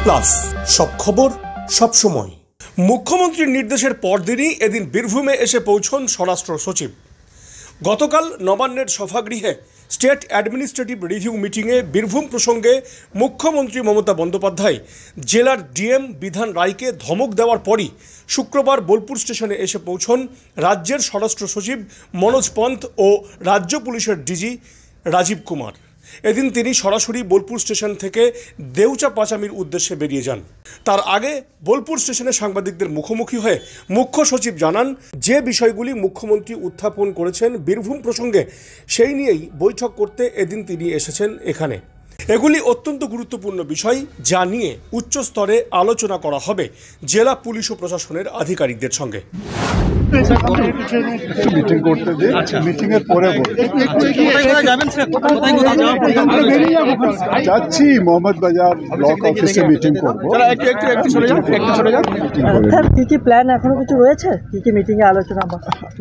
Plus সব খবর সব সময়। মুখ্যমন্ত্রীর নির্দেশের পরদিনই এদিন বীরভূমে এসে পৌঁছন স্বরাষ্ট্র সচিব। গতকাল নবান্নের সভাগৃহে স্টেট অ্যাডমিনিস্ট্রেটিভ রিভিউ মিটিংয়ে বীরভূম প্রসঙ্গে মুখ্যমন্ত্রী মমতা বন্দ্যোপাধ্যায় জেলার ডিএম বিধান রায়কে ধমক দেওয়ার পরই শুক্রবার বোলপুর স্টেশনে এসে পৌঁছন রাজ্যের স্বরাষ্ট্র সচিব মনোজ পন্থ ও রাজ্য পুলিশের ডিজি রাজীব কুমার। এদিন তিনি সরাসরি বোলপুর স্টেশন থেকে দেউচা পাচামির উদ্দেশ্যে বেরিয়ে যান। তার আগে বোলপুর স্টেশনে সাংবাদিকদের মুখোমুখি হয়ে মুখ্য সচিব জানান, যে বিষয়গুলি মুখ্যমন্ত্রী উত্থাপন করেছেন বীরভূম প্রসঙ্গে সেই নিয়েই বৈঠক করতে এদিন তিনি এসেছেন এখানে। এগুলি অত্যন্ত গুরুত্বপূর্ণ বিষয়, যা নিয়ে উচ্চ স্তরে আলোচনা করা হবে জেলা পুলিশ ও প্রশাসনের আধিকারিকদের সঙ্গে। মিটিং করতে দিন, মিটিং এর পরে যাচ্ছি মোহাম্মদ বাজার ব্লক অফিসে মিটিং করবো। কি কি প্ল্যান এখনো কিছু রয়েছে? কি কি মিটিং এ আলোচনা?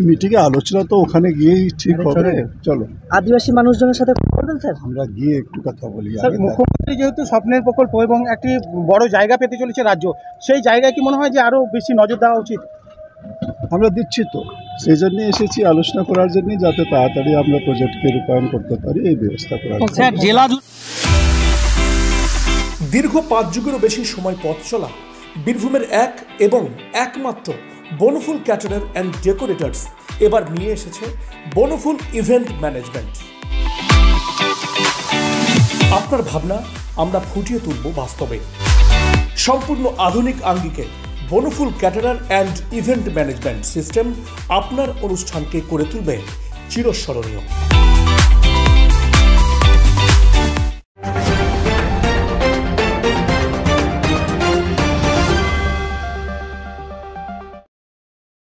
মিটিং এ আলোচনা তো ওখানে গিয়েই ঠিক হবে। চলো, আদিবাসী মানুষজনের সাথে কথা বলবেন স্যার? আমরা গিয়ে একটু কথা বলি। মুখ্যমন্ত্রী যেহেতু স্বপ্নের প্রকল্প এবং একটি বড় জায়গা পেতে চলেছে রাজ্য, সেই জায়গায় কি মনে হয় যে আরো বেশি নজর দেওয়া উচিত? আমরা দিচ্ছি তো, সেই জন্য এসেছি আলোচনা করার জন্য, যাতে তাড়াতাড়ি আমরা প্রজেক্টকে রূপায়ণ করতে পারি এই ব্যবস্থা করার জন্য। দীর্ঘ 5 যুগেরও বেশি সময় পথ চলা বীরভূমের এক এবং একমাত্র বনফুল ক্যাটারার অ্যান্ড ডেকোরেটার্স এবার নিয়ে এসেছে বনফুল ইভেন্ট ম্যানেজমেন্ট। আপনার ভাবনা আমরা ফুটিয়ে তুলব বাস্তবে। সম্পূর্ণ আধুনিক আঙ্গিকে Banaphul caterer and event management system আপনার অনুষ্ঠানকে করে তুলবে চিরস্মরণীয়।